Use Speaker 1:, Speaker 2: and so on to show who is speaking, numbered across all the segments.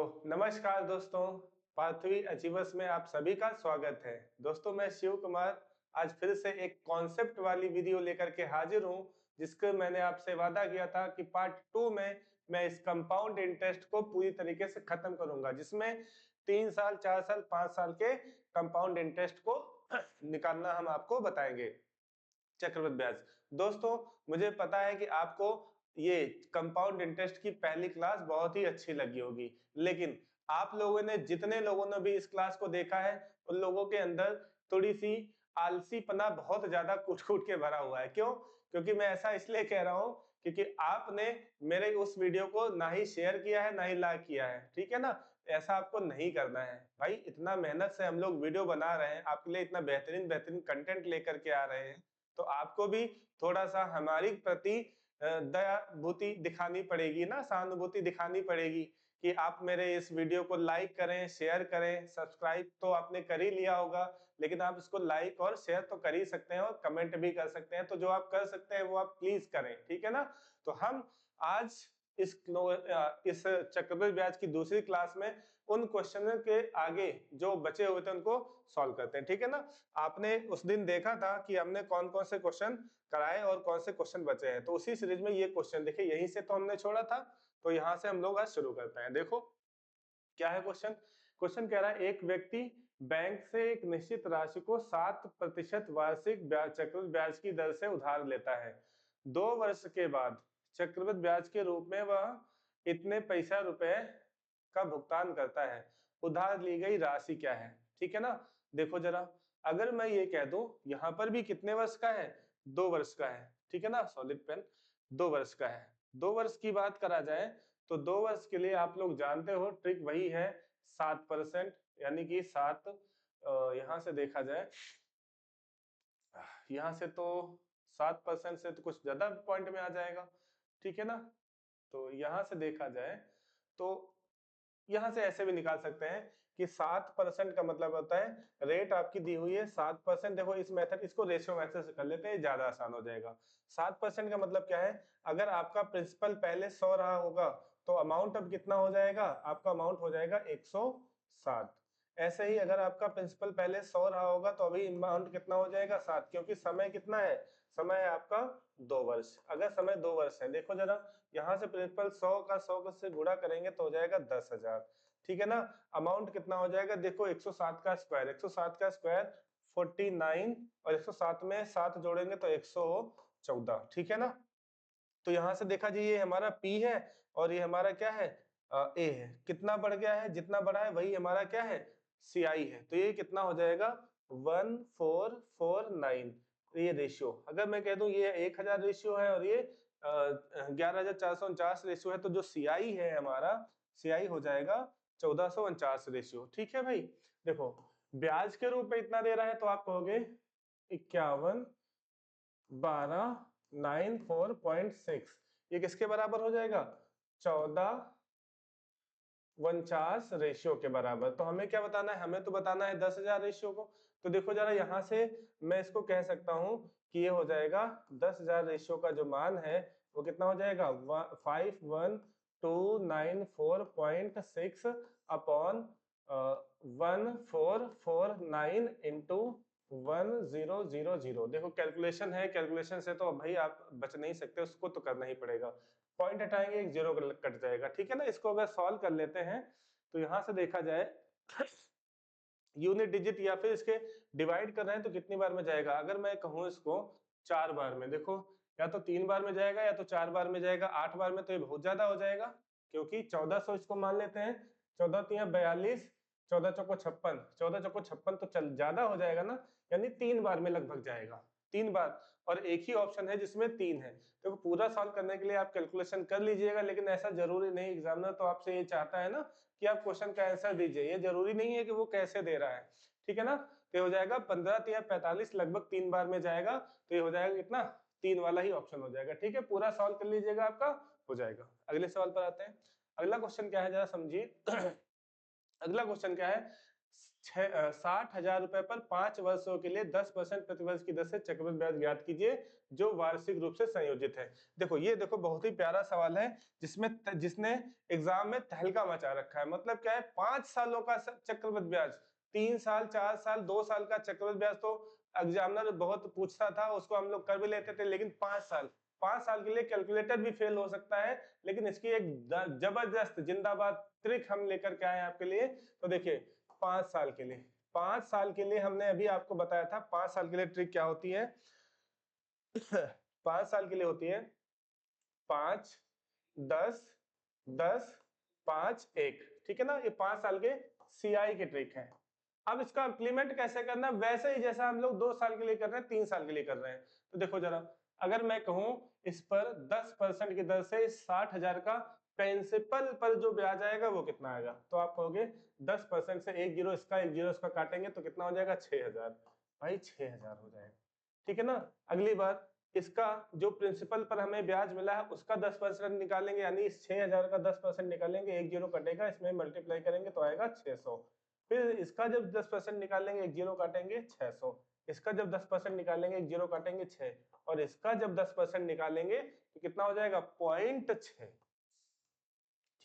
Speaker 1: नमस्कार दोस्तों, पार्थवी अचीवर्स में आप सभी का स्वागत है। दोस्तों मैं शिव कुमार आज फिर से एक कॉन्सेप्ट वाली वीडियो लेकर के हाजिर हूँ, जिसका मैंने आपसे वादा किया था कि पार्ट 2 में मैं इस कंपाउंड इंटरेस्ट को पूरी तरीके से खत्म करूंगा, जिसमें 3 साल, 4 साल, 5 साल के कंपाउंड इंटरेस्ट को निकालना हम आपको बताएंगे। चक्रवृद्धि ब्याज। दोस्तों मुझे पता है कि आपको ये कंपाउंड इंटरेस्ट की पहली क्लास बहुत ही अच्छी लगी होगी, लेकिन आप लोगों ने जितने लोगों ने भी इस क्लास को देखा है उन लोगों के अंदर थोड़ी सी आलसीपना बहुत ज्यादा कूट-कूट के भरा हुआ है। क्यों? क्योंकि मैं ऐसा इसलिए कह रहा हूं क्योंकि आपने मेरे उस वीडियो को ना ही शेयर किया है ना ही लाइक किया है, ठीक है ना? ऐसा आपको नहीं करना है भाई। इतना मेहनत से हम लोग वीडियो बना रहे हैं, आपके लिए इतना बेहतरीन बेहतरीन कंटेंट लेकर के आ रहे हैं, तो आपको भी थोड़ा सा हमारी प्रति दयाभूति दिखानी पड़ेगी ना, सहानुभूति दिखानी पड़ेगी कि आप मेरे इस वीडियो को लाइक करें, शेयर करें। सब्सक्राइब तो आपने कर ही लिया होगा, लेकिन आप इसको लाइक और शेयर तो कर ही सकते हैं और कमेंट भी कर सकते हैं। तो जो आप कर सकते हैं वो आप प्लीज करें, ठीक है ना? तो हम आज इस चक्रवृद्धि ब्याज की दूसरी क्लास में उन क्वेश्चनों के आगे जो बचे हुए थे उनको सॉल्व करते हैं, ठीक है ना? आपने उस दिन देखा था कि हमने कौन कौन से क्वेश्चन कराए और कौन से क्वेश्चन बचे हैं, तो उसी सीरीज में ये क्वेश्चन देखिए, यहीं से तो हमने छोड़ा था, तो यहाँ से हम लोग आज शुरू करते हैं। देखो क्या है क्वेश्चन। क्वेश्चन कह रहा है एक व्यक्ति बैंक से एक निश्चित राशि को 7% वार्षिक चक्रवृद्धि ब्याज की दर से उधार लेता है। 2 वर्ष के बाद चक्रवृद्धि ब्याज के रूप में वह इतने पैसा रुपए का भुगतान करता है। उधार ली गई राशि क्या है? ठीक है ना? देखो जरा, अगर मैं ये कह दूं यहाँ पर भी कितने वर्ष का है? 2 वर्ष का है, ठीक है ना? सॉलिड पेन 2 वर्ष का है। 2 वर्ष की बात करा जाए तो 2 वर्ष के लिए आप लोग जानते हो ट्रिक वही है 7%, यानी कि 7 यहाँ से देखा जाए, यहाँ से तो 7% से तो कुछ ज्यादा पॉइंट में आ जाएगा, ठीक है ना? तो यहाँ से देखा जाए तो यहाँ से ऐसे भी निकाल सकते हैं कि 7% का मतलब होता है रेट आपकी दी हुई है 7%। देखो इस मेथड, इसको रेशियो मेथड से कर लेते हैं, ज्यादा आसान हो जाएगा। 7% का मतलब क्या है? अगर आपका प्रिंसिपल पहले 100 रहा होगा तो अमाउंट अब कितना हो जाएगा? आपका अमाउंट हो जाएगा 107। ऐसे ही अगर आपका प्रिंसिपल पहले 100 रहा होगा तो अभी अमाउंट कितना हो जाएगा? 7, क्योंकि समय कितना है? समय है आपका 2 वर्ष। अगर समय 2 वर्ष है, देखो जरा, यहाँ से प्रिंसिपल 100 का 100 से गुणा करेंगे तो हो जाएगा 10,000, ठीक है ना? अमाउंट कितना हो जाएगा? देखो 107 का स्क्वायर, 107 का स्क्वायर 49, और 107 में 7 जोड़ेंगे तो 114, ठीक है ना? तो यहाँ से देखा जी, ये हमारा P है और ये हमारा क्या है? A है। कितना बढ़ गया है? जितना बढ़ा है वही हमारा क्या है? CI है। तो ये कितना हो जाएगा? 1449। तो ये रेशियो, अगर मैं कह दूं ये 1000 रेशियो है और ये 11,449 रेशियो है, तो जो CI है हमारा, CI हो जाएगा 1449 रेशियो, ठीक है भाई? देखो ब्याज के रूप में इतना दे रहा है तो आप कहोगे 51 12 94.6, ये किसके बराबर हो जाएगा? 1449 रेशियो के बराबर। तो हमें क्या बताना है? हमें तो बताना है 10,000 रेशियो को। तो देखो जरा, यहाँ से मैं इसको कह सकता हूं कि ये हो जाएगा 10,000 रेशियो का जो मान है वो कितना हो जाएगा? 51,294.6 अपॉन 1449 इंटू 1000। देखो कैलकुलेशन है, कैलकुलेशन से तो भाई आप बच नहीं सकते, उसको तो करना ही पड़ेगा। पॉइंट हटाएंगे, एक जीरो कट जाएगा, ठीक है ना? इसको अगर सॉल्व कर लेते हैं तो यहां से देखा जाए यूनिट डिजिट या फिर इसके डिवाइड कर रहे हैं तो कितनी बार में जाएगा? अगर मैं कहूँ इसको 4 बार में, देखो या तो 3 बार में जाएगा या तो 4 बार में जाएगा। 8 बार में तो ये बहुत ज्यादा हो जाएगा, क्योंकि 1400 इसको मान लेते हैं, 14 तिया 42, 14 चौको 56, 14 चौको 56 तो चल ज्यादा हो जाएगा ना, यानी 3 बार में लगभग जाएगा, 3 बार। और एक ही ऑप्शन है जिसमें 3 है, तो पूरा सॉल्व करने के लिए आप कैलकुलेशन कर लीजिएगा, लेकिन ऐसा जरूरी नहीं, एग्जामिनर तो आपसे ये चाहता है ना कि आप क्वेश्चन का आंसर दीजिए, ये जरूरी नहीं है कि वो कैसे दे रहा है, ठीक है ना? तो ये हो जाएगा 15 तिया 45, लगभग 3 बार में जाएगा, तो ये हो जाएगा कितना? 3 वाला ही ऑप्शन हो जाएगा, ठीक है? पूरा सॉल्व कर लीजिएगा, आपका हो जाएगा। अगले सवाल पर आते हैं। अगला क्वेश्चन क्या है, जरा समझिए। अगला क्वेश्चन क्या है? 60,000 रुपए पर 5 वर्षों के लिए 10% प्रतिवर्ष की दर से चक्रवृद्धि ब्याज ज्ञात कीजिए जो वार्षिक रूप से संयोजित है। देखो ये देखो बहुत ही प्यारा सवाल है जिसने एग्जाम में तहलका मचा रखा है। मतलब क्या है, 5 सालों का चक्रवृद्धि ब्याज, 3 साल 4 साल 2 साल का चक्रवृद्धि ब्याज तो एग्जामिनर बहुत पूछता था, उसको हम लोग कर भी लेते थे, लेकिन 5 साल के लिए कैलकुलेटर भी फेल हो सकता है। लेकिन इसकी एक जबरदस्त जिंदाबाद ट्रिक हम लेकर के आए आपके लिए। तो देखिए 5 साल के लिए, 5 साल के लिए हमने अभी आपको बताया था 5 साल के लिए ट्रिक क्या होती है। 5 साल के लिए होती है 5 10 10 5 1, ठीक है ना। ये 5 साल के सीआई के ट्रिक है। अब इसका इम्प्लीमेंट कैसे करना है, वैसे ही जैसा हम लोग 2 साल के लिए कर रहे हैं, 3 साल के लिए कर रहे हैं। तो देखो जरा, अगर मैं कहूं इस पर 10% की दर से 60,000 का प्रिंसिपल पर जो ब्याज आएगा वो कितना आएगा, तो आप कहोगे 10% से एक जीरो इसका काटेंगे तो कितना हो जाएगा 6,000। भाई 6,000 हो जाएगा, ठीक है ना। अगली बार इसका जो प्रिंसिपल पर हमें ब्याज मिला है उसका 10% निकालेंगे, यानी इस 6,000 का 10% निकालेंगे, एक जीरो कटेगा, इसमें मल्टीप्लाई करेंगे तो आएगा 600। फिर इसका जब 10% निकालेंगे, एक जीरो काटेंगे 600, इसका जब 10% निकालेंगे, एक जीरो काटेंगे 6, और इसका जब 10% निकालेंगे तो कितना हो जाएगा 0.6,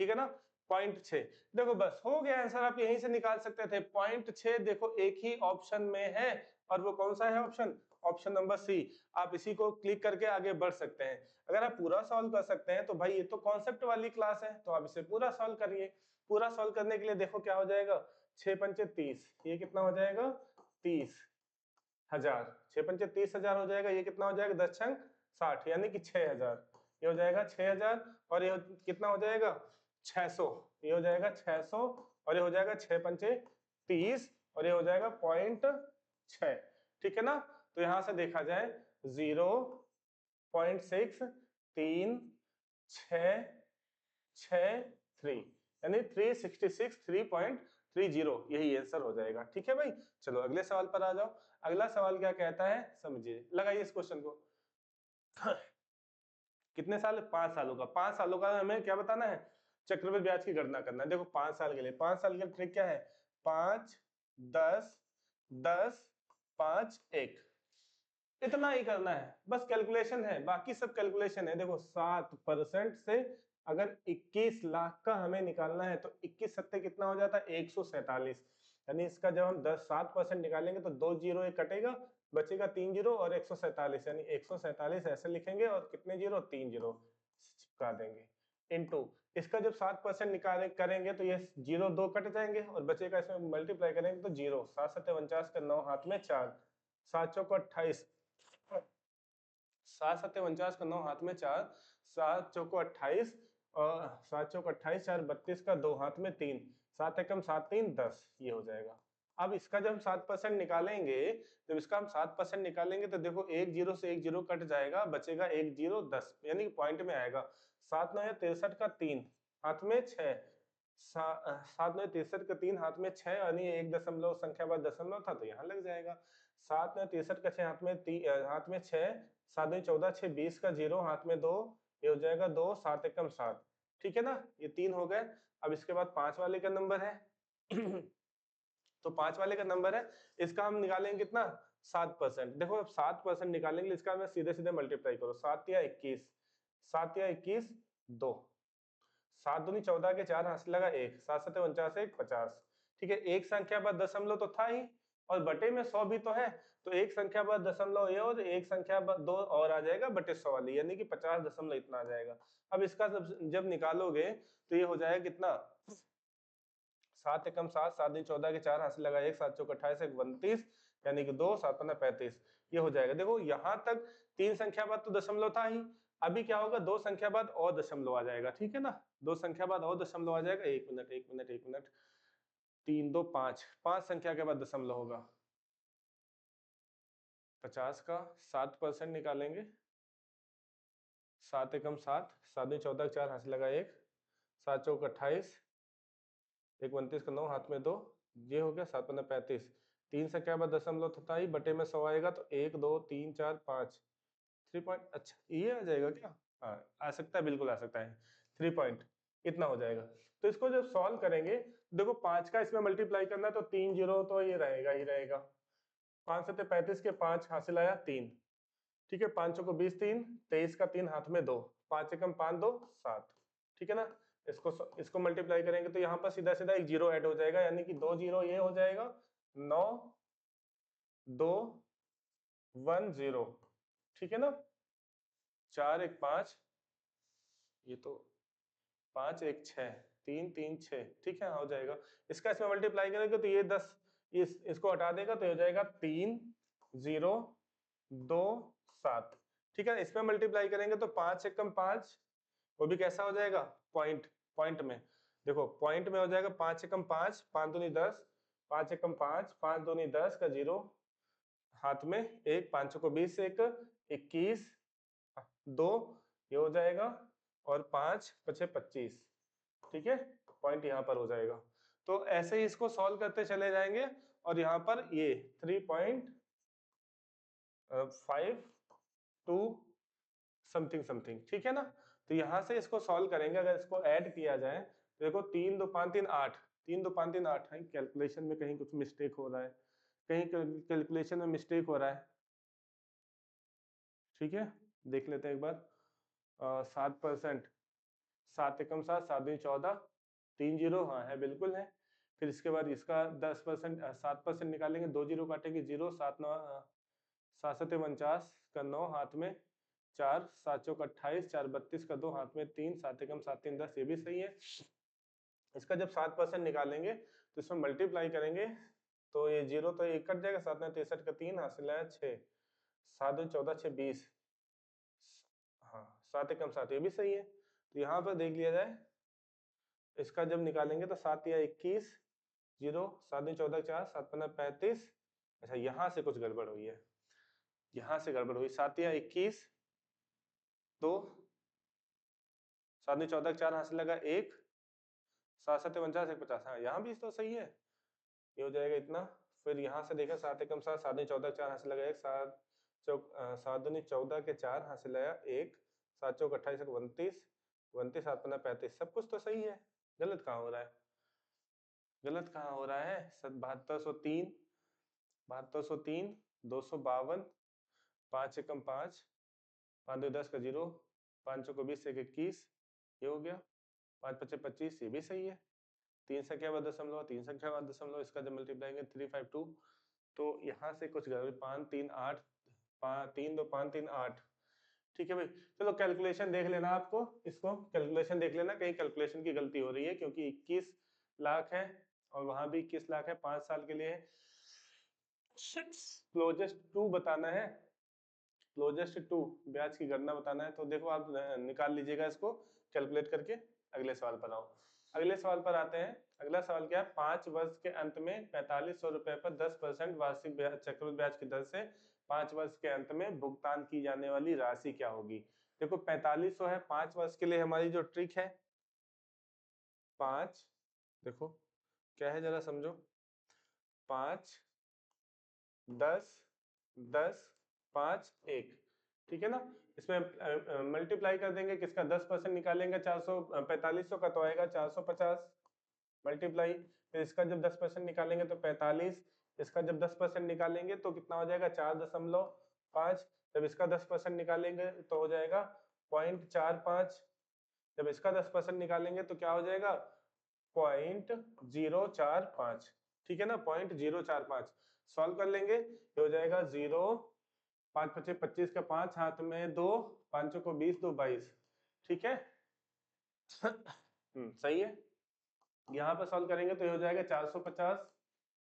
Speaker 1: ठीक है ना, 0.6। देखो बस हो गया आंसर, आप यहीं से निकाल सकते थे 0.6। देखो एक ही ऑप्शन में है, और वो कौन सा है ऑप्शन, ऑप्शन नंबर सी। आप इसी को क्लिक करके आगे बढ़ सकते हैं। अगर आप पूरा सॉल्व कर सकते हैं तो भाई ये तो कॉन्सेप्ट वाली क्लास है, तो आप इसे पूरा सॉल्व करिए। पूरा सॉल्व करने के लिए देखो क्या हो जाएगा, 6 पंचे 30, ये कितना हो जाएगा 30,000, 6 पंचे 30,000 हो जाएगा, ये कितना हो जाएगा 10 छंग 60, यानी कि 6,000, ये हो जाएगा 6,000, और ये कितना हो जाएगा 600, ये हो जाएगा 600, और ये हो जाएगा 6 पंचे 30, और ये हो जाएगा 0.6, ठीक है ना। तो यहां से देखा जाए 0.6 3 6 6 3, यानी 366 3.30, यही आंसर हो जाएगा, ठीक है भाई। चलो अगले सवाल पर आ जाओ। अगला सवाल क्या कहता है समझिए, लगाइए इस क्वेश्चन को। कितने साल, 5 सालों का, 5 सालों का हमें क्या बताना है, चक्रवृद्धि ब्याज की गणना करना है। देखो 5 साल के लिए, 5 साल के ट्रिक क्या है, 5 10 10 5 1, इतना ही करना है, बस कैलकुलेशन है, बाकी सब कैलकुलेशन है। देखो 7% से अगर 21 लाख का हमें निकालना है तो 21 सत्ते कितना हो जाता है 147, यानी इसका जब हम 7% निकालेंगे तो 2 जीरो एक कटेगा, बचेगा 3 जीरो और 147, यानी 147 ऐसे लिखेंगे और कितने जीरो 3 जीरो चिपका देंगे, इनटू इसका जब 7% निकाले करेंगे तो ये जीरो 2 कट जाएंगे और बचेगा, इसमें मल्टीप्लाई करेंगे तो जीरो, 7 सत्ते 49 का 9 हाथ में 4, 7 चौको 28, 7 सत्ते 49 का 9 हाथ में 4, 7 चौको 28, और 7 चौको 28, 4 32 का 2 हाथ में 3, 7 एकम 7 3 10, ये हो जाएगा। अब इसका जब हम 7% निकालेंगे, जब इसका हम 7% निकालेंगे तो देखो एक जीरो से एक जीरो कट जाएगा, बचेगा एक जीरो 10, यानी पॉइंट में आएगा। 7 9 63 का 3 हाथ में 6, 7 9 63 का 3 हाथ में 6, यानी एक दशमलव संख्या बाद दशमलव था तो यहाँ लग जाएगा। 7 9 63 का 6 हाथ में 6, 7 9 14 6 20 का 0 हाथ में 2, ये हो जाएगा 2, 7 एकम 7, ठीक है ना, ये 3 हो गए। अब इसके बाद 5 वाले का नंबर है। तो 5 वाले का नंबर है, इसका हम निकालेंगे कितना 7%। देखो अब 7% निकालेंगे, इसका मैं सीधे सीधे मल्टीप्लाई करो, 7 या 21, 7 या 21 2, 7 दूनी 14 के 4 हाथ से लगा 1, 7 सत्ते 49 1 50, ठीक है। एक संख्या बाद दशमलव तो था ही, और बटे में 100 भी तो है, तो एक संख्या बाद दशमलव ये और एक संख्या बाद 2 और आ जाएगा बटे 100 वाली, यानी कि 50 दशमलव इतना आ जाएगा। अब इसका जब निकालोगे तो ये हो जाएगा कितना 7 एकम 7, 7 दिन 14 के 4 हाथ से लगा 1, 7 चौक 28 1 29, यानी कि 2, 7 15 35, ये हो जाएगा। देखो यहाँ तक 3 संख्या बाद तो दशमलव था ही, अभी क्या होगा 2 संख्या बाद और दशमलव आ जाएगा, ठीक है ना, 2 संख्या बाद और दशमलव आ जाएगा। 1 मिनट 1 मिनट 1 मिनट, 3 2 5, 5 संख्या के बाद दशमलव होगा, 50 का 7% निकालेंगे, 7 एकम 7, 7 दिन 14 के 4 हाथ से लगा 1, 7 चौक 28 1 29 का 9 हाथ में 2, ये हो गया 7 15 35, 3 से क्या बाद दशमलव था ही, बटे में 100 आएगा तो 1 2 3 4 5, 3 पॉइंट, अच्छा ये आ जाएगा क्या, हाँ आ सकता है, बिल्कुल आ सकता है 3 पॉइंट इतना हो जाएगा। तो इसको जब सॉल्व करेंगे, देखो 5 का इसमें मल्टीप्लाई करना है तो 3 जीरो तो ये रहेगा ही रहेगा। 5 7 35 के 5 हासिल आया 3, ठीक है। 5 को 20 3, 23 का 3 हाथ में 2, 5 एकम 5 2 7, ठीक है ना। इसको मल्टीप्लाई करेंगे तो यहाँ पर सीधा सीधा एक जीरो ऐड हो जाएगा, यानी कि 2 जीरो ये हो जाएगा 9 2 1 0, ठीक है ना। 4 1 5, ये तो 5 1 6, 3 3 6, ठीक है, हो जाएगा। इसका इसमें मल्टीप्लाई करेंगे तो ये 10, इसको हटा देगा तो हो जाएगा 3 0 2 7, ठीक है। इसमें मल्टीप्लाई करेंगे तो 5 एकम 5, वो भी कैसा हो जाएगा, पॉइंट, पॉइंट में देखो, पॉइंट में हो जाएगा 5 एकम 5, 5 दूनी 10, 5 एकम 5, 5 दूनी 10 का जीरो हाथ में एक, 5 को 20 1 21 2, ये हो जाएगा, और 5 5 25, ठीक है, पॉइंट यहाँ पर हो जाएगा। तो ऐसे ही इसको सॉल्व करते चले जाएंगे, और यहाँ पर ये 3.52 समथिंग समथिंग, ठीक है ना। तो यहाँ से इसको सॉल्व करेंगे, अगर इसको ऐड किया जाए तो देखो 3 2 5 3 8, 3 2 5 3 8 है, कैलकुलेशन में कहीं कुछ मिस्टेक हो रहा है, कहीं कैलकुलेशन में मिस्टेक हो रहा है, ठीक है, देख लेते हैं एक बार। 7%, 7 एकम 7, 7 दूनी 14, 3 जीरो, हाँ है, बिल्कुल है। फिर इसके बाद इसका 10%, 7% निकालेंगे, 2 जीरो काटेंगे, 0 7 9 7 7 49 का 9 हाथ में 4, 7 चौक 28, 4 32 का 2 हाथ में 3, 7 एकम 7 3 10, ये भी सही है। इसका जब 7% निकालेंगे तो इसमें मल्टीप्लाई करेंगे तो ये जीरो तो ये कट जाएगा, 7 9 63 का 3 हासिल है 6, 7 2 14 6 20, हाँ 7 एकम 7, ये भी सही है। तो यहाँ पर देख लिया जाए, इसका जब निकालेंगे तो 7 या 21 जीरो, 7 2 14 4, 7 15 35, अच्छा यहाँ से कुछ गड़बड़ हुई है, यहाँ से गड़बड़ हुई, 7 या 21 2, 7 2 14 4 हासिल लगा 1, 7 7 49 1 50, हाँ यहाँ भी तो सही है, ये हो जाएगा इतना। फिर यहाँ से देखा 7 एकम 7, 7 2 14 4 हासिल लगा 1, 7 चौक 7 दूनी 14 के 4 हासिल आया 1, 7 चौक 28 29, 29 7 15 35, सब कुछ तो सही है, गलत कहाँ हो रहा है, गलत कहाँ हो रहा है। 7203, 7203, 252, 5 एकम 5, 5 2 10 का 0, 5 को 20 1 21, ये हो गया, 5 5 25, ये भी सही है। 3 संख्या बाद दशमलव, 3 संख्या बाद दशमलव, इसका जब मल्टीप्लाई करेंगे 352, तो यहाँ से कुछ गड़बड़, 5 3 8, 3 2 5 3 8, ठीक है भाई। चलो कैलकुलेशन देख लेना, आपको इसको कैलकुलेशन देख लेना, कहीं कैलकुलेशन की गलती हो रही है, क्योंकि 21 लाख है और वहां भी 21 लाख है, 5 साल के लिए। क्लोजेस्ट टू बताना है, क्लोजेस्ट टू ब्याज की गणना बताना है, तो देखो आप निकाल लीजिएगा इसको कैलकुलेट करके। अगले सवाल पर आओ, अगले सवाल पर आते हैं। अगला सवाल क्या है, 5 वर्ष के अंत में 4500 रुपए पर 10% वार्षिक चक्रवृद्धि ब्याज की दर से 5 वर्ष के अंत में भुगतान की जाने वाली राशि क्या होगी। देखो 4500 है 5 वर्ष के लिए, हमारी जो ट्रिक है 5, देखो क्या है जरा समझो, 5 10 10 5 1, ठीक है ना। इसमें मल्टीप्लाई कर देंगे, किसका 10% निकालेंगे, 4500 का तो आएगा 450 मल्टीप्लाई, फिर इसका जब 10% निकालेंगे तो 45, इसका जब 10% निकालेंगे तो कितना हो जाएगा 4.5, जब इसका 10% निकालेंगे तो हो जाएगा 0.45, जब इसका 10% निकालेंगे तो क्या हो जाएगा 0.045, ठीक है ना, 0.045। सॉल्व कर लेंगे, ये हो जाएगा 0, 5 5 25 का 5 हाथ में 2, 5 को 20 2 22, ठीक है। सही है। यहाँ पर सॉल्व करेंगे तो ये हो जाएगा 450,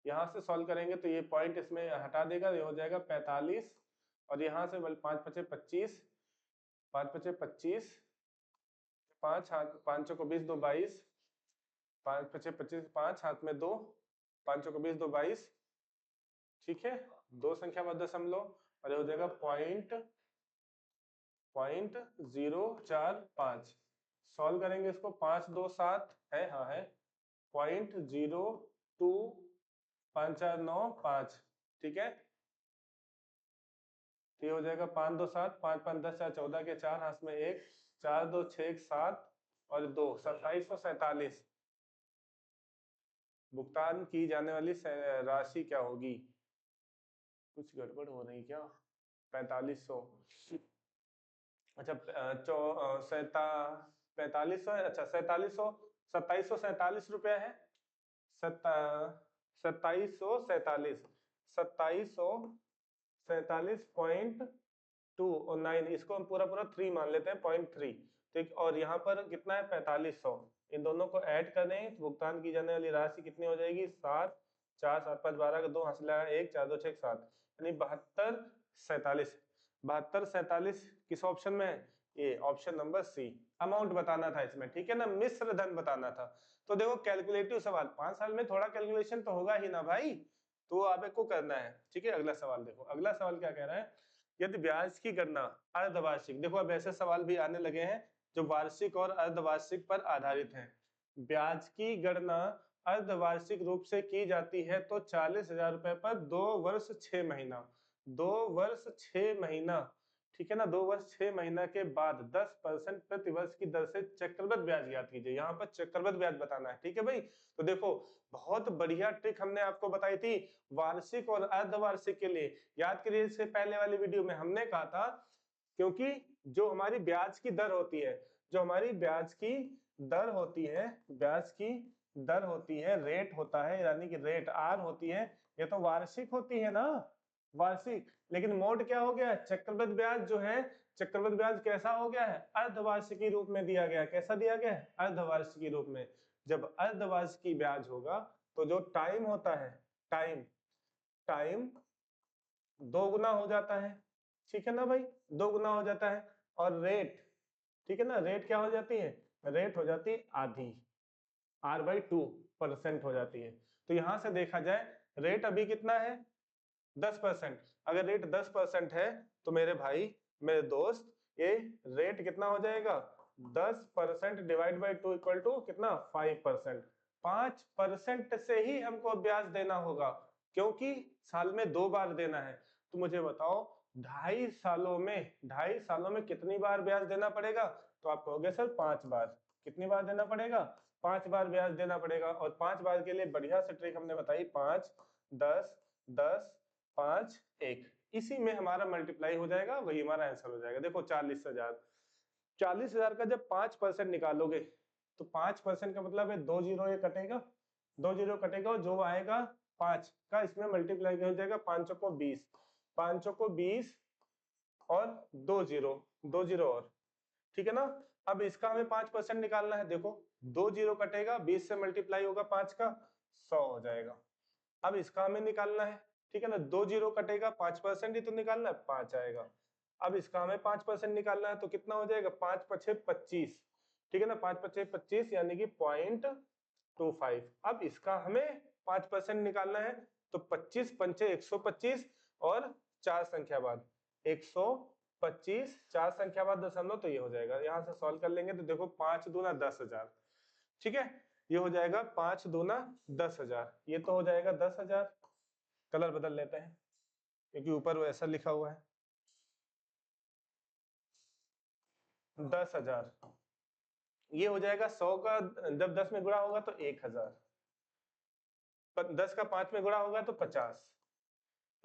Speaker 1: यहाँ से सॉल्व करेंगे तो ये पॉइंट इसमें हटा देगा, ये हो जाएगा 45, और यहाँ से 5 5 25, 5 5 25, 5 हाथ 5 को 20 2 22, 5 5 25, 5 हाथ में 2, 5 को 20 2 22, ठीक है, 2 संख्या बाद दशमलव, और ये हो जाएगा 0.045। सॉल्व करेंगे इसको, 5 2 7 है, हाँ है, 0.025495, ठीक है। तो ये हो जाएगा 5 2 7, 5 5 10 4 14 के 4 हाथ में 1, 4 2 6 1 7, और 2 2747 भुगतान की जाने वाली राशि क्या होगी? कुछ गड़बड़ हो रही क्या? 4500, अच्छा 4500 है, अच्छा 4700, 2747 रुपया है। 2747, 2747.2 और 9, इसको हम पूरा पूरा 3 मान लेते हैं, 0.3, ठीक। और यहाँ पर कितना है? 4500। इन दोनों को ऐड कर दें तो भुगतान की जाने वाली राशि कितनी हो जाएगी? 7 4 7 5 12 का 2 हाथ लगा 1 4 2 6 7, यानी 7247। 7247 किस ऑप्शन में है? ये ऑप्शन नंबर सी। अमाउंट बताना था इसमें, ठीक है ना, मिश्र धन बताना था। तो देखो कैलकुलेटिव सवाल, 5 साल में थोड़ा कैलकुलेशन तो होगा ही ना भाई, तो आपको करना है, ठीक है। अगला सवाल देखो, अगला सवाल क्या कह रहा है? यदि ब्याज की गणना अर्धवार्षिक, देखो अब ऐसे सवाल भी आने लगे हैं जो वार्षिक और अर्धवार्षिक पर आधारित हैं। ब्याज की गणना अर्धवार्षिक रूप से की जाती है तो 40,000 रुपए पर 2 वर्ष 6 महीना, 2 वर्ष 6 महीना, ठीक है ना, 2 वर्ष 6 महीना के बाद 10% प्रति वर्ष की दर से चक्रवृद्धि ब्याज ज्ञात कीजिए। यहाँ पर चक्रवृद्धि ब्याज बताना है, ठीक है भाई। तो देखो बहुत बढ़िया ट्रिक हमने आपको बताई थी वार्षिक और अर्धवार्षिक के लिए। याद करिए, इससे पहले वाली वीडियो में हमने कहा था, क्योंकि जो हमारी ब्याज की दर होती है, जो हमारी ब्याज की दर होती है, ब्याज की दर होती है, रेट होता है, यानी कि रेट आर होती है, ये तो वार्षिक होती है ना, वार्षिक। लेकिन मोड क्या हो गया? चक्रवृद्धि ब्याज जो है, चक्रवृद्धि ब्याज कैसा हो गया है? अर्धवार्षिकी रूप में दिया गया है। कैसा दिया गया है? अर्धवार्षिकी रूप में। जब अर्धवार्षिकी ब्याज होगा तो जो टाइम होता है, टाइम, टाइम 2 गुना हो जाता है, ठीक है ना भाई, 2 गुना हो जाता है। और रेट, ठीक है ना, रेट क्या हो जाती है? रेट हो जाती है आधी, R/2% हो जाती है। तो यहां से देखा जाए रेट अभी कितना है? 10%। अगर रेट 10% है तो मेरे भाई, मेरे दोस्त, ये रेट कितना हो जाएगा? 10% डिवाइड बाई 2 इक्वल टू कितना? 5%। 5% से ही हमको ब्याज देना होगा, क्योंकि साल में 2 बार देना है। तो मुझे बताओ 2.5 सालों में कितनी बार ब्याज देना पड़ेगा? तो आप कहोगे सर 5 बार। कितनी बार देना पड़ेगा? 5 बार ब्याज देना पड़ेगा। और 5 बार के लिए बढ़िया से ट्रिक हमने बताई, 5 10 10 5 1, इसी में हमारा मल्टीप्लाई हो जाएगा, वही हमारा आंसर हो जाएगा। देखो 40,000, 40,000 का जब 5% निकालोगे तो 5% का मतलब है 2 जीरो ये कटेगा, 2 जीरो कटेगा, और जो आएगा 5 का इसमें मल्टीप्लाई हो जाएगा, 5 को 20, 5 को 20 और 2 जीरो, 2 जीरो और, ठीक है ना। अब इसका हमें 5% निकालना है। देखो 2 जीरो कटेगा, 20 से मल्टीप्लाई होगा 5 का, 100 हो जाएगा। अब इसका हमें निकालना है, ठीक है ना, 2 जीरो कटेगा, 5% ही तो निकालना है, 5 आएगा। अब इसका हमें 5% निकालना है तो कितना हो जाएगा? 5 5 25, ठीक है ना, 5 5 25 यानी कि 0.25। अब इसका हमें 5% निकालना है तो 25 पंचे 125 और 4 संख्या बाद 125, 4 संख्या बाद दशमलव, तो ये हो जाएगा। यहां से सॉल्व कर लेंगे तो देखो 5 दूना 10,000, ठीक है, ये हो जाएगा 5 दूना 10,000, ये तो हो जाएगा 10,000। कलर बदल लेते हैं क्योंकि ऊपर वो ऐसा लिखा हुआ है 10,000, ये हो जाएगा 100 का जब 10 में गुणा होगा तो 1,000, 10 का 5 में गुणा होगा तो 50,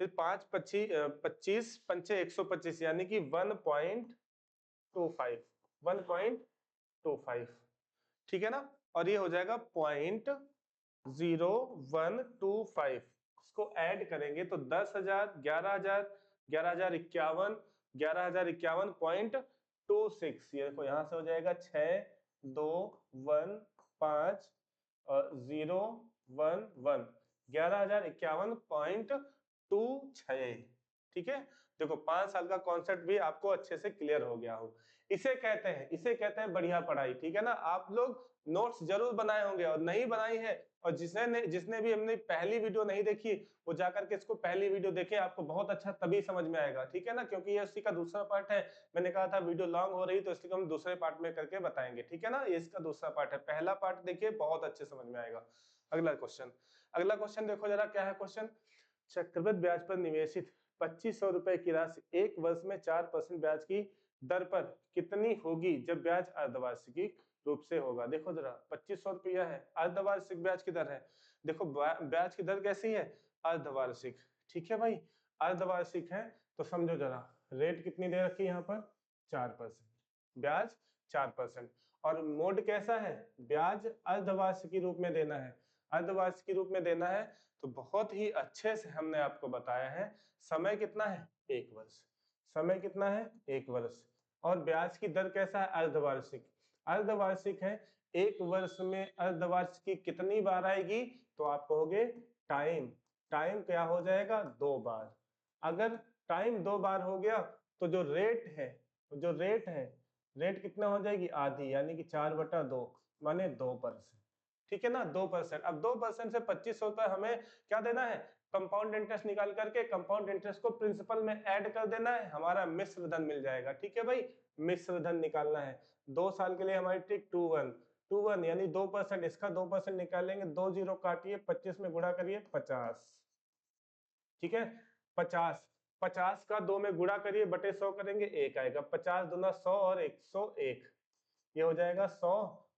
Speaker 1: फिर 5 25 पंचे 125 यानी कि 1.25, 1.25, ठीक है ना। और ये हो जाएगा 0.0125, इसको ऐड करेंगे तो 10,000, 11,000, 11,051, 11,051.26, ये देखो यहाँ से हो जाएगा 6 2 1 5 0 1 1, 11,051.26, ठीक है। देखो 5 साल का कॉन्सेप्ट भी आपको अच्छे से क्लियर हो गया हो। इसे कहते हैं, इसे कहते हैं बढ़िया पढ़ाई, ठीक है ना। आप लोग नोट्स जरूर बनाए होंगे, और नहीं बनाई है, और जिसने भी हमने पहली वीडियो नहीं देखी वो जाकर के इसको पहली वीडियो देखे, आपको बहुत अच्छा तभी समझ में आएगा, ठीक है ना, क्योंकि ये उसी का दूसरा पार्ट है। मैंने कहा था वीडियो लॉन्ग हो रही तो इसलिए हम दूसरे पार्ट में करके बताएंगे, ठीक है ना। ये इसका दूसरा पार्ट है, पहला पार्ट देखिए बहुत अच्छे समझ में आएगा। अगला क्वेश्चन, अगला क्वेश्चन देखो जरा क्या है क्वेश्चन। चक्रवृद्धि ब्याज पर निवेशित 2500 रुपए की राशि 1 वर्ष में 4% ब्याज की दर पर कितनी होगी जब ब्याज अर्धवार्षिकी रूप से होगा। देखो जरा 2500 रुपया है, अर्धवार्षिक ब्याज की दर है। देखो ब्याज की दर कैसी है, अर्धवार्षिक। ठीक है भाई, अर्धवार्षिक है तो समझो जरा रेट कितनी दे रखी है यहाँ पर 4%, ब्याज 4%। और मोड कैसा है, ब्याज अर्धवार्षिकी रूप में देना है, अर्धवार्षिकी रूप में देना है। तो बहुत ही अच्छे से हमने आपको बताया है। समय कितना है, 1 वर्ष। समय कितना है, 1 वर्ष। और ब्याज की दर कैसा है, अर्धवार्षिक। अर्धवार्षिक है, 1 वर्ष में अर्धवार्षिकी कितनी बार आएगी, तो आप कहोगे टाइम। टाइम क्या हो जाएगा, 2 बार। अगर टाइम 2 बार हो गया तो जो रेट है, रेट कितना हो जाएगी, आधी, यानी कि 4/2 माने 2%। ठीक है ना, 2%। अब 2% से 2500 रुपए हमें क्या देना है, कंपाउंड इंटरेस्ट निकाल करके कंपाउंड इंटरेस्ट को प्रिंसिपल में ऐड कर देना है, हमारा मिश्र धन मिल जाएगा। ठीक है भाई, मिश्र धन निकालना है। 2 साल के लिए हमारी ट्रिक 2 1 यानी 2%, इसका 2% निकालेंगे, 2 0 काटिए, 25 में गुणा करिए, 50। ठीक है, 50 का 2 में गुणा करिए, बटे 100 करेंगे, 1 आएगा। 50 दूना 100 और 101, ये हो जाएगा 100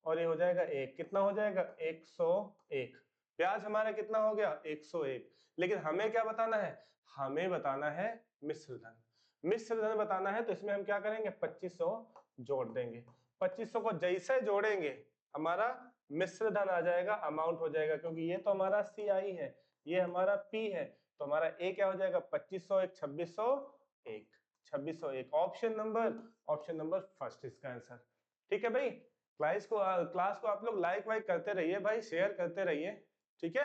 Speaker 1: और ये हो जाएगा 1, कितना हो जाएगा, 101। ब्याज हमारा कितना हो गया, 101। लेकिन हमें क्या बताना है, हमें बताना है मिश्र धन। मिश्र धन बताना है तो इसमें हम क्या करेंगे, 2500 जोड़ देंगे। 2500 को जैसे जोड़ेंगे हमारा मिश्र धन आ जाएगा, अमाउंट हो जाएगा, क्योंकि ये तो हमारा CI है, ये हमारा P है, तो हमारा A क्या हो जाएगा, 2501 2601, 2601। ऑप्शन नंबर फर्स्ट इसका आंसर। ठीक है भाई, क्लास को आप लोग लाइक वाइक करते रहिए भाई, शेयर करते रहिए। ठीक है,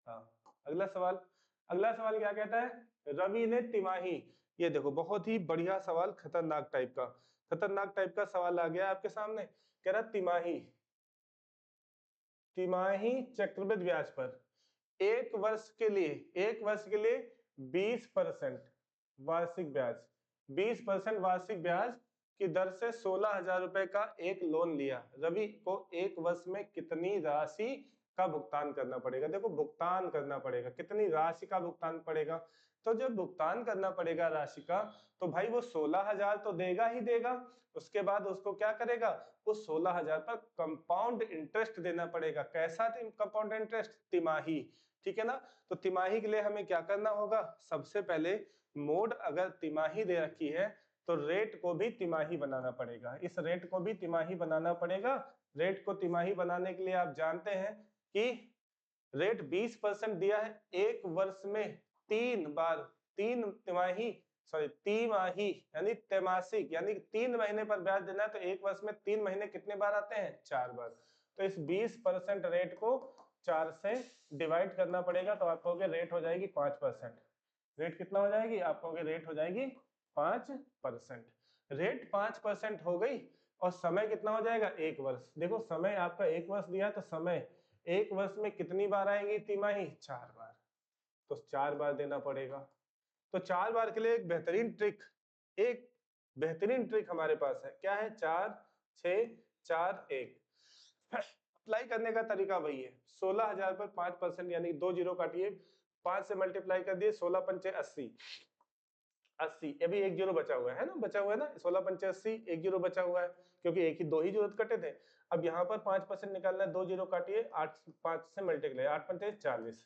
Speaker 1: हाँ। अगला सवाल क्या कहता है, रवि ने तिमाही, ये देखो बहुत ही बढ़िया सवाल, खतरनाक टाइप का सवाल आ गया आपके सामने। कह रहा तिमाही चक्रवृद्धि ब्याज पर 1 वर्ष के लिए 20% वार्षिक ब्याज, 20% वार्षिक ब्याज की दर से 16,000 रुपए का एक लोन लिया। रवि को 1 वर्ष में कितनी राशि का भुगतान करना पड़ेगा। देखो भुगतान करना पड़ेगा, कितनी राशि का भुगतान पड़ेगा, तो जब भुगतान करना पड़ेगा राशि का, तो भाई वो 16,000 तो देगा ही देगा, उसके बाद उसको क्या करेगा, उस 16,000 पर कंपाउंड इंटरेस्ट देना पड़ेगा। कैसा कंपाउंड इंटरेस्ट, तिमाही। ठीक है ना, तो तिमाही के लिए हमें क्या करना होगा, सबसे पहले मोड अगर तिमाही दे रखी है तो रेट को भी तिमाही बनाना पड़ेगा, इस रेट को भी तिमाही बनाना पड़ेगा। रेट को तिमाही बनाने के लिए आप जानते हैं कि रेट 20% दिया है, 1 वर्ष में 3 बार, 3 तिमाही तिमाही यानी त्रैमासिक, यानी 3 महीने पर ब्याज देना है, तो 1 वर्ष में 3 महीने कितने बार आते हैं, 4 बार। तो इस 20% रेट को 4 से डिवाइड करना पड़ेगा, तो आप कहोगे रेट हो जाएगी 5%। रेट कितना हो जाएगी, आप कहोगे रेट हो जाएगी 5%। रेट 5% हो गई, और समय कितना हो जाएगा, 1 वर्ष। देखो समय आपका 1 वर्ष दिया है, तो समय 1 वर्ष में कितनी बार आएंगी तिमाही, 4 बार, तो 4 बार देना पड़ेगा। तो 4 बार के लिए एक बेहतरीन ट्रिक हमारे पास है, क्या है, 4 6 4 1। अप्लाई करने का तरीका वही है, 16,000 पर 5% यानी 2 जीरो काटिए, 5 से मल्टीप्लाई कर दिए, 16 पंचे 80, 80, अभी 1 जीरो बचा हुआ है ना, 16 पंचे 80, 1 जीरो बचा हुआ है, क्योंकि 2 ही जरूरत कटे थे। अब यहाँ पर 5% निकालना है, 2 जीरो काटिए, 8 5 से मल्टीप्लाई, 8 पंचे 40।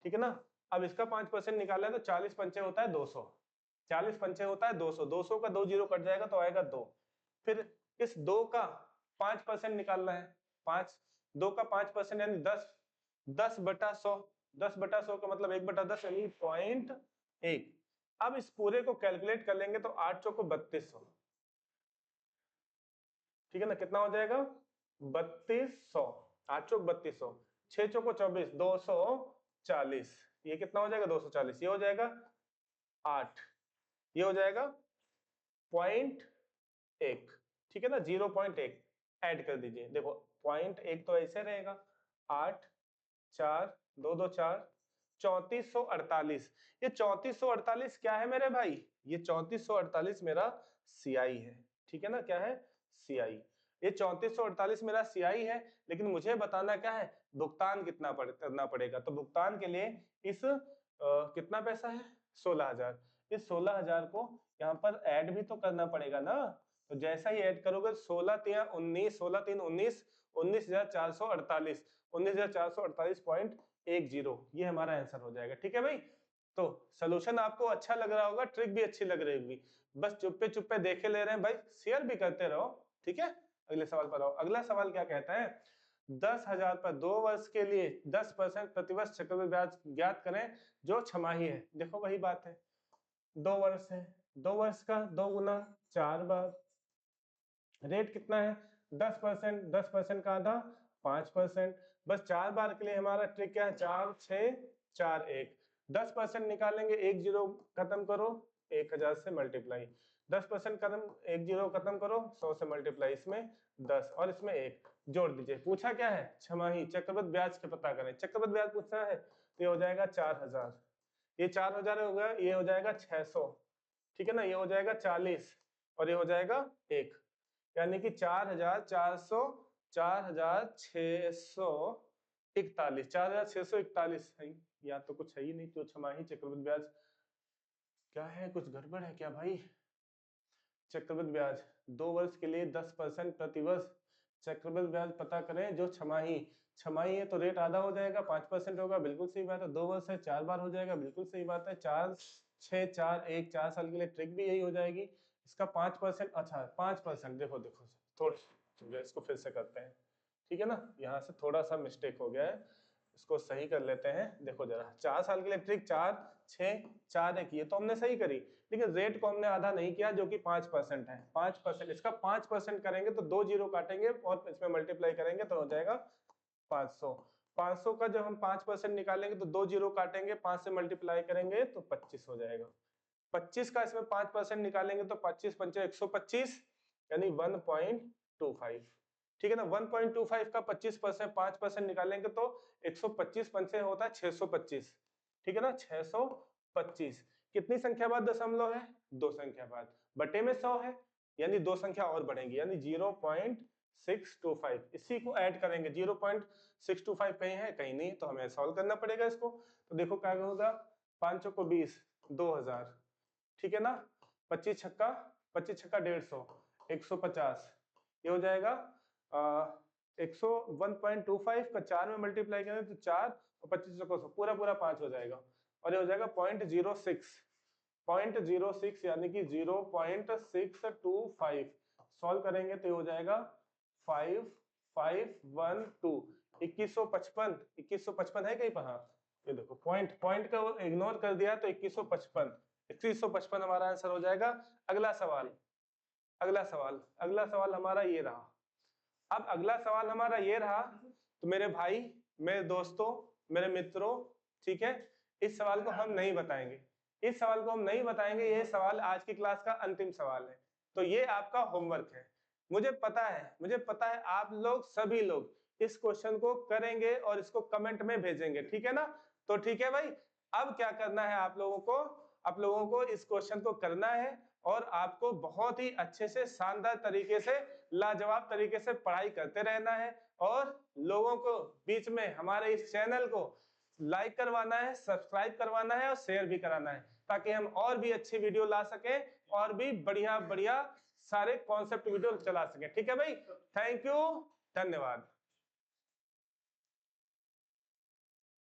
Speaker 1: ठीक है ना, अब इसका 5% निकालना है, तो 40 पंचे होता है 200, 40 पंचे होता है 200, 200 का 2 जीरो कट जाएगा तो आएगा 2। फिर इस 2 का 5% निकालना है, 2 का 5% यानी 10, 10/100, 10/100 का मतलब 1/10 यानी 0.1। अब इस पूरे को कैलकुलेट कर लेंगे तो 8 चौको 3200, ठीक है ना, कितना हो जाएगा 3200, 8 चौक 3200, 6 चौको 24, 240, ये कितना हो जाएगा 240, ये हो जाएगा 8, ये हो जाएगा 0.1, ठीक है ना, 0.1 ऐड कर दीजिए। देखो 0.1 तो ऐसे रहेगा, 8 4 2 2 4, 3448। ये 3448 क्या है मेरे भाई, ये 3448 मेरा CI है। ठीक है ना, क्या है, CI। ये 3448 मेरा CI है, लेकिन मुझे बताना क्या है, भुगतान कितना करना पड़ेगा। तो भुगतान के लिए इस कितना पैसा है, 16,000, इस 16,000 को यहाँ पर ऐड भी तो करना पड़ेगा ना, तो जैसा ही ऐड करोगे 16 3 19, 16 3 19, 19,448, 19,448.10 ये हमारा आंसर हो जाएगा। ठीक है भाई, तो सॉल्यूशन आपको अच्छा लग रहा होगा, ट्रिक भी अच्छी लग रही होगी, बस चुप्पे चुप्पे देखे ले रहे हैं भाई, शेयर भी करते रहो। ठीक है, अगले सवाल पर आओ। अगला सवाल क्या कहता है, 10,000 पर 2 वर्ष के लिए 10% प्रतिवर्ष चक्रवृद्धि ब्याज ज्ञात करें जो छमाही है। देखो वही बात है, 2 वर्ष है, 2 वर्ष का 2 गुना 4 बार, रेट कितना है 10%, 10% का आधा 5%, बस 4 बार के लिए हमारा ट्रिक क्या है, 4 6 4 1, 10% निकालेंगे, एक जीरो खत्म करो, 1000 से मल्टीप्लाई, 10% खत्म, एक जीरो खत्म करो, 100 से मल्टीप्लाई, इसमें 10 और इसमें 1 जोड़ दीजिए। पूछा क्या है, छमाही चक्रवृद्धि ब्याज के पता करें, चक्रवृद्धि ब्याज पूछना है तो ये हो जाएगा 4000, ये 4000 हो गया, ये हो जाएगा 600, ठीक है ना, ये हो जाएगा 40 और ये हो जाएगा 1, यानी कि 4400, 4641, 4641 है, या तो कुछ है ही नहीं, तो छमाही चक्रवृद्धि ब्याज क्या है, कुछ गड़बड़ है क्या भाई। चक्रवृद्धि ब्याज 2 वर्ष के लिए 10% प्रतिवर्ष चक्रवृद्धि ब्याज पता करें जो छमाही, छमाही है तो रेट आधा हो जाएगा, 5% होगा, बिल्कुल सही बात है। 2 वर्ष है 4 बार हो जाएगा, बिल्कुल सही बात है। 4 6 4 1, 4 साल के लिए ट्रिक भी यही हो जाएगी। इसका 5%, अच्छा 5%, देखो देखो थोड़ा इसको फिर से करते हैं, ठीक है ना, यहाँ से थोड़ा सा मिस्टेक हो गया है, इसको सही कर लेते हैं। देखो जरा, 4 साल के लिए ट्रिक 4 6 4 1, ये तो हमने सही करी, लेकिन रेट को हमने आधा नहीं किया जो कि 5% है। 5%, इसका 5% करेंगे तो 2 जीरो काटेंगे और इसमें मल्टीप्लाई करेंगे तो हो जाएगा 500। 500 का जब हम 5% निकालेंगे तो 2 जीरो काटेंगे, 5 से मल्टीप्लाई करेंगे तो 25 हो जाएगा। 25 का इसमें 5% निकालेंगे तो 25 पंचे 125, यानी 1.25, ठीक है ना। 1.25 का 25% 5% निकालेंगे तो 125 पंचे होता है 625, ठीक है ना, 625। कितनी संख्या बाद दशमलव है, 2 संख्या बाद, बटे में 100 है, यानी 2 संख्या और बढ़ेंगी, यानी 0.625, इसी को ऐड करेंगे। 0.625 कहीं है, कहीं नहीं, तो हमें सॉल्व करना पड़ेगा इसको। तो देखो क्या होगा, 5 को 20, 2000, ठीक है ना, 25 छक्का 150, 150, ये हो जाएगा 101.25 का 4 में मल्टीप्लाई करें तो 4 और 25 को पूरा पूरा 5 हो जाएगा, और ये हो जाएगा 0.06, यानी कि 0.625। सॉल्व करेंगे तो ये हो जाएगा 5512। 2155 है कहीं पर, हाँ ये देखो पॉइंट का इग्नोर कर दिया तो 2155 हमारा आंसर हो जाएगा। अगला सवाल हमारा ये रहा। अब अगला सवाल हमारा ये रहा, तो मेरे भाई, मेरे दोस्तों, मेरे मित्रों, ठीक है, इस सवाल को हम नहीं बताएंगे, ये सवाल आज की क्लास का अंतिम सवाल है, तो ये आपका होमवर्क है। मुझे पता है आप लोग सभी लोग इस क्वेश्चन को करेंगे और इसको कमेंट में भेजेंगे, ठीक है ना। तो ठीक है भाई, अब क्या करना है आप लोगों को इस क्वेश्चन को करना है, और आपको बहुत ही अच्छे से, शानदार तरीके से, लाजवाब तरीके से पढ़ाई करते रहना है, और लोगों को बीच में हमारे इस चैनल को लाइक करवाना है, सब्सक्राइब करवाना है और शेयर भी कराना है, ताकि हम और भी अच्छी वीडियो ला सकें, और भी बढ़िया बढ़िया सारे कॉन्सेप्ट वीडियो चला सकें। ठीक है भाई, थैंक यू, धन्यवाद।